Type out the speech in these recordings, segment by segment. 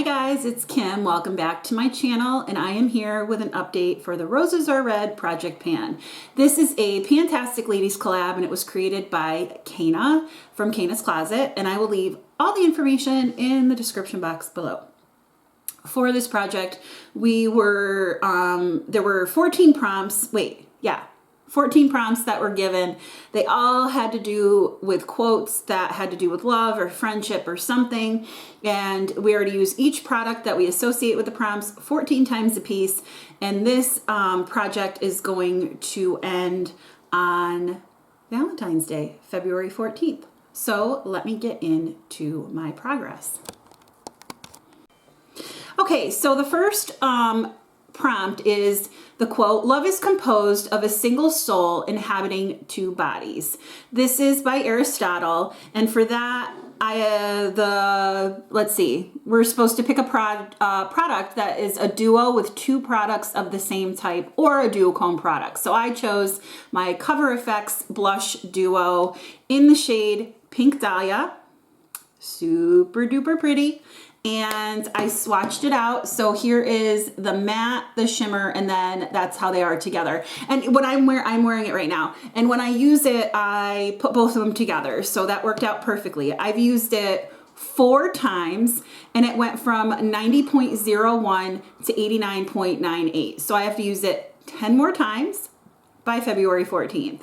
Hi guys, it's Kim. Welcome back to my channel, and I am here with an update for the Roses Are Red Project Pan. This is a Pantastic Ladies collab, and it was created by Caena from Caena's Closet, and I will leave all the information in the description box below. For this project, there were 14 prompts. 14 prompts that were given. They all had to do with quotes that had to do with love or friendship or something. And we are to use each product that we associate with the prompts 14 times a piece. And this project is going to end on Valentine's Day, February 14th. So let me get into my progress. Okay, so the first prompt is the quote, "Love is composed of a single soul inhabiting two bodies." This is by Aristotle, and for that, we're supposed to pick a product that is a duo with two products of the same type or a duochrome product. So I chose my Cover FX blush duo in the shade Pink Dahlia, super duper pretty. And I swatched it out. So here is the matte, the shimmer, and then that's how they are together. And when I'm wearing it right now. And when I use it, I put both of them together. So that worked out perfectly. I've used it 4 times and it went from 90.01 to 89.98. So I have to use it 10 more times by February 14th.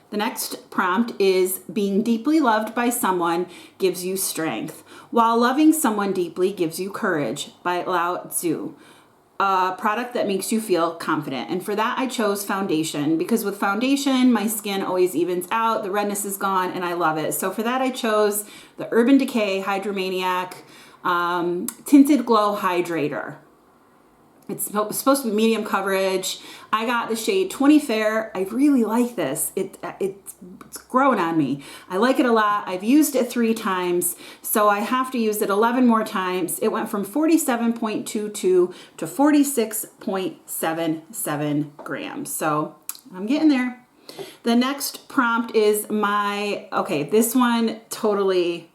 The next prompt is, "Being deeply loved by someone gives you strength, while loving someone deeply gives you courage," by Lao Tzu. A product that makes you feel confident. And for that, I chose foundation, because with foundation, my skin always evens out, the redness is gone, and I love it. So for that, I chose the Decay Hydra Maniac Tinted Glow Hydrator. It's supposed to be medium coverage. I got the shade 20 Fair. I really like this. It's growing on me. I like it a lot. I've used it 3 times, so I have to use it 11 more times. It went from 47.22 to 46.77 grams. So I'm getting there. The next prompt is this one totally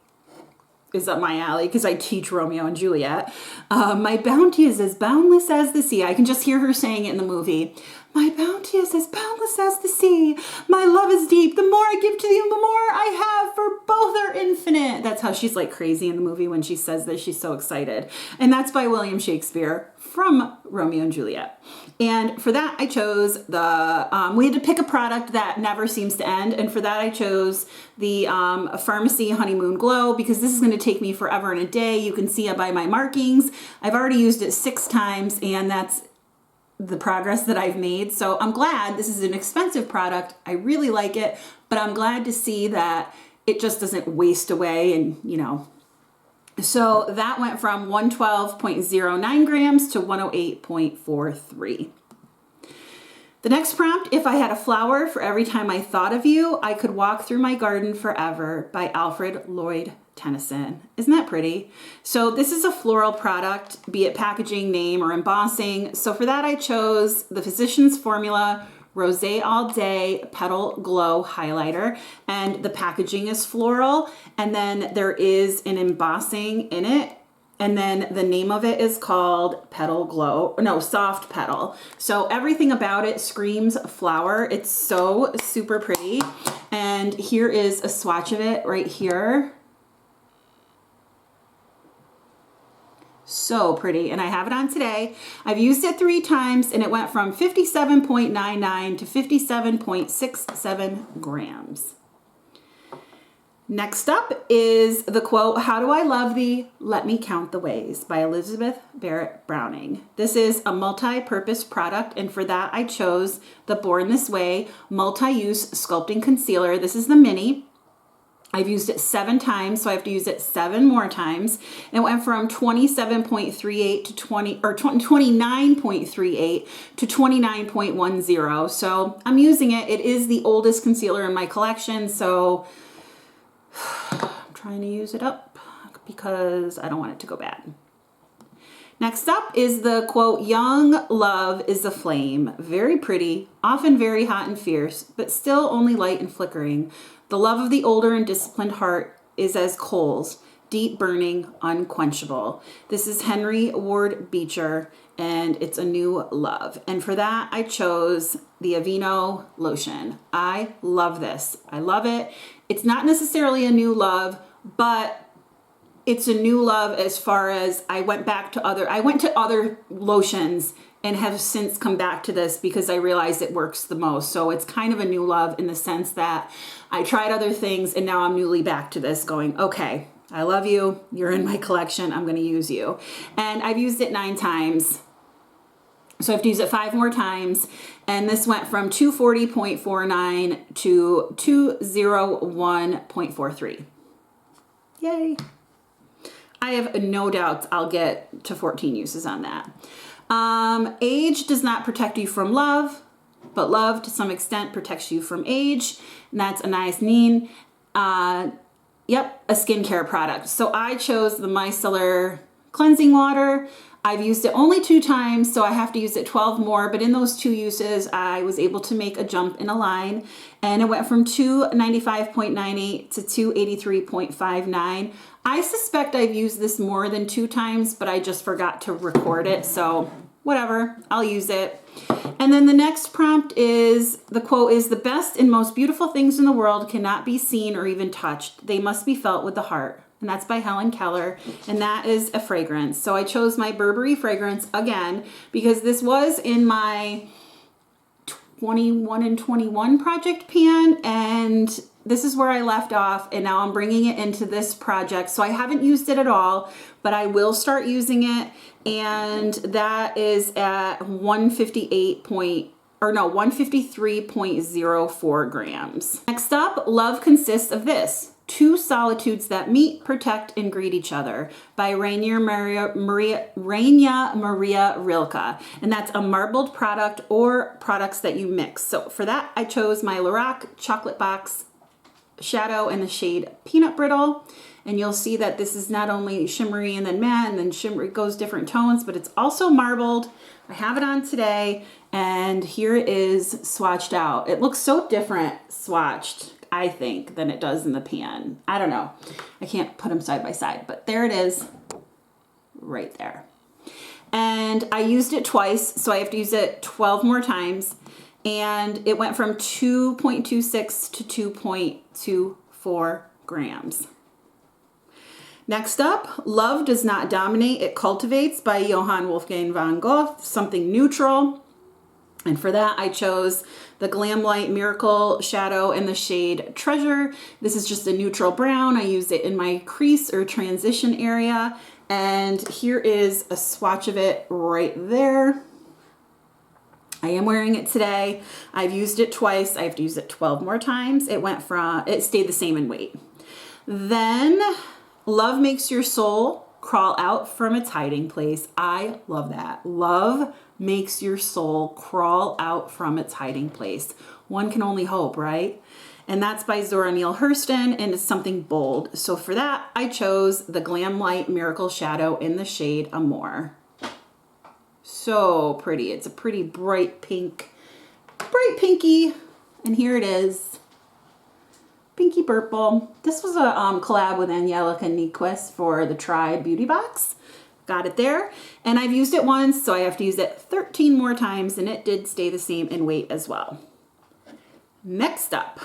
is up my alley because I teach Romeo and Juliet. "My bounty is as boundless as the sea." I can just hear her saying it in the movie. "My bounty is as boundless as the sea. My love is deep. The more I give to you, the more I have, for both are infinite." That's how she's like crazy in the movie when she says that. She's so excited. And that's by William Shakespeare from Romeo and Juliet. And for that, I chose we had to pick a product that never seems to end. And for that, I chose the Pharmacy Honeymoon Glow, because this is going to take me forever and a day. You can see it by my markings. I've already used it 6 times, and that's the progress that I've made. So I'm glad. This is an expensive product. I really like it, but I'm glad to see that it just doesn't waste away, and So that went from 112.09 grams to 108.43. The next prompt, "If I had a flower for every time I thought of you, I could walk through my garden forever," by Alfred Lloyd Tennyson. Isn't that pretty? So this is a floral product, be it packaging, name, or embossing. So for that, I chose the Physicians Formula Rosé All Day Petal Glow Highlighter, and the packaging is floral, and then there is an embossing in it, and then the name of it is called Soft Petal. So everything about it screams flower. It's so super pretty, and here is a swatch of it right here. So pretty, and I have it on today. I've used it 3 times, and it went from 57.99 to 57.67 grams. Next up is the quote, "How do I love thee? Let me count the ways," by Elizabeth Barrett Browning. This is a multi-purpose product, and for that I chose the Born This Way Multi-Use Sculpting Concealer. This is the mini. I've used it 7 times, so I have to use it 7 more times. And it went from 27.38 to 29.38 to 29.10. So I'm using it. It is the oldest concealer in my collection, so I'm trying to use it up because I don't want it to go bad. Next up is the quote, "Young love is a flame, very pretty, often very hot and fierce, but still only light and flickering. The love of the older and disciplined heart is as coals, Deep Burning Unquenchable. This is Henry Ward Beecher, and it's a new love. And for that, I chose the Aveeno lotion. I love this. I love it. It's not necessarily a new love, but it's a new love as far as I went to other lotions and have since come back to this because I realized it works the most. So it's kind of a new love in the sense that I tried other things and now I'm newly back to this going, okay, I love you. You're in my collection. I'm going to use you. And I've used it 9 times. So I have to use it 5 more times. And this went from 240.49 to 201.43. Yay. I have no doubts I'll get to 14 uses on that. Age does not protect you from love, but love to some extent protects you from age. And that's a nice name. Yep, a skincare product. So I chose the Micellar cleansing water. I've used it only 2 times, so I have to use it 12 more. But in those 2 uses, I was able to make a jump in a line. And it went from 295.98 to 283.59. I suspect I've used this more than 2 times, but I just forgot to record it. So whatever, I'll use it. And then the next prompt is, the quote is, "The best and most beautiful things in the world cannot be seen or even touched. They must be felt with the heart." And that's by Helen Keller. And that is a fragrance. So I chose my Burberry fragrance again, because this was in my 21 and 21 project pan. And this is where I left off. And now I'm bringing it into this project. So I haven't used it at all, but I will start using it. And that is at 153.04 grams. Next up, love consists of this: 2 solitudes that meet, protect, and greet each other, by Raina Maria Rilke. And that's a marbled product or products that you mix. So for that, I chose my Lorac Chocolate Box Shadow in the shade Peanut Brittle. And you'll see that this is not only shimmery and then matte and then shimmery, it goes different tones, but it's also marbled. I have it on today, and here it is swatched out. It looks so different swatched, I think, than it does in the pan. I don't know. I can't put them side by side, but there it is right there. And I used it twice, so I have to use it 12 more times. And it went from 2.26 to 2.24 grams. Next up, Love Does Not Dominate, It Cultivates, by Johann Wolfgang von Goethe, something neutral. And for that, I chose the Glam Light Miracle Shadow in the shade Treasure. This is just a neutral brown. I use it in my crease or transition area. And here is a swatch of it right there. I am wearing it today. I've used it twice. I have to use it 12 more times. It stayed the same in weight. Then Love Makes Your Soul Crawl Out from Its Hiding Place. I love that. Love makes your soul crawl out from its hiding place. One can only hope, right? And that's by Zora Neale Hurston, and it's something bold. So for that, I chose the Glam Light Miracle Shadow in the shade Amour. So pretty. It's a pretty bright pinky. And here it is. Pinky purple. This was a collab with Angelica Nyquist for the Try Beauty Box. Got it there. And I've used it once, so I have to use it 13 more times, and it did stay the same in weight as well. Next up,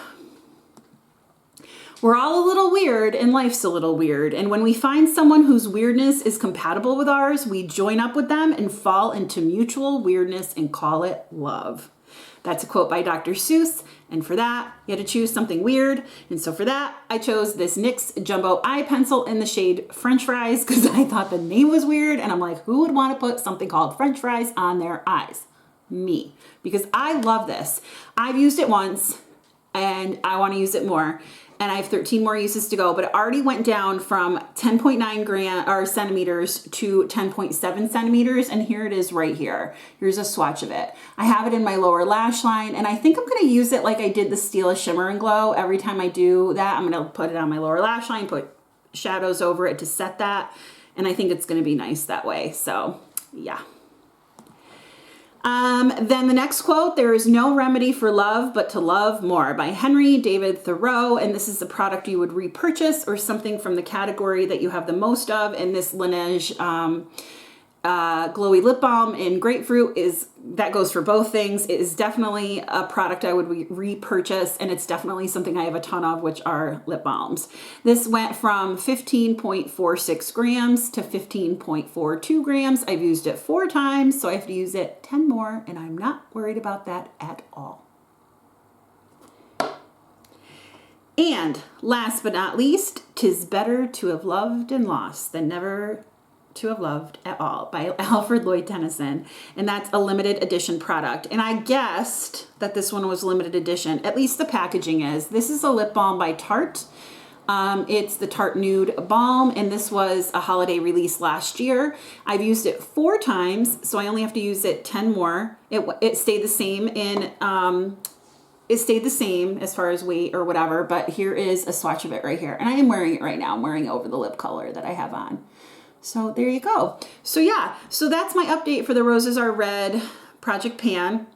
we're all a little weird, and life's a little weird. And when we find someone whose weirdness is compatible with ours, we join up with them and fall into mutual weirdness and call it love. That's a quote by Dr. Seuss. And for that, you had to choose something weird. And so for that, I chose this NYX Jumbo Eye Pencil in the shade French Fries, because I thought the name was weird. And I'm like, who would want to put something called French fries on their eyes? Me. Because I love this. I've used it once, and I want to use it more. And I have 13 more uses to go, but it already went down from 10.9 centimeters to 10.7 centimeters. And here it is right here. Here's a swatch of it. I have it in my lower lash line, and I think I'm going to use it like I did the Stila Shimmer and Glow. Every time I do that, I'm going to put it on my lower lash line, put shadows over it to set that. And I think it's going to be nice that way. So yeah. Then the next quote, there is no remedy for love but to love more, by Henry David Thoreau. And this is a product you would repurchase or something from the category that you have the most of. And this Laneige glowy lip balm in grapefruit that goes for both things. It is definitely a product I would repurchase, and it's definitely something I have a ton of, which are lip balms. This went from 15.46 grams to 15.42 grams. I've used it 4 times, so I have to use it 10 more, and I'm not worried about that at all. And last but not least, 'Tis better to have loved and lost than never to have loved at all, by Alfred Lloyd Tennyson. And that's a limited edition product. And I guessed that this one was limited edition. At least the packaging is. This is a lip balm by Tarte. It's the Tarte Nude Balm, and this was a holiday release last year. I've used it 4 times, so I only have to use it 10 more. It stayed the same it stayed the same as far as weight or whatever, but here is a swatch of it right here. And I am wearing it right now. I'm wearing it over the lip color that I have on. So there you go. So yeah, so that's my update for the Roses Are Red Project Pan.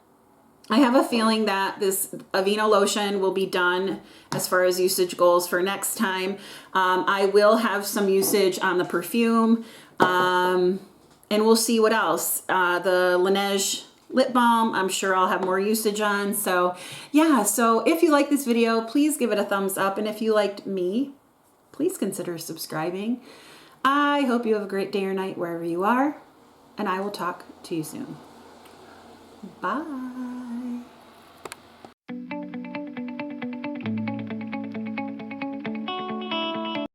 I have a feeling that this Aveeno lotion will be done as far as usage goals for next time. I will have some usage on the perfume, and we'll see what else. The Laneige lip balm, I'm sure I'll have more usage on. So yeah, so if you like this video, please give it a thumbs up. And if you liked me, please consider subscribing. I hope you have a great day or night wherever you are, and I will talk to you soon. Bye.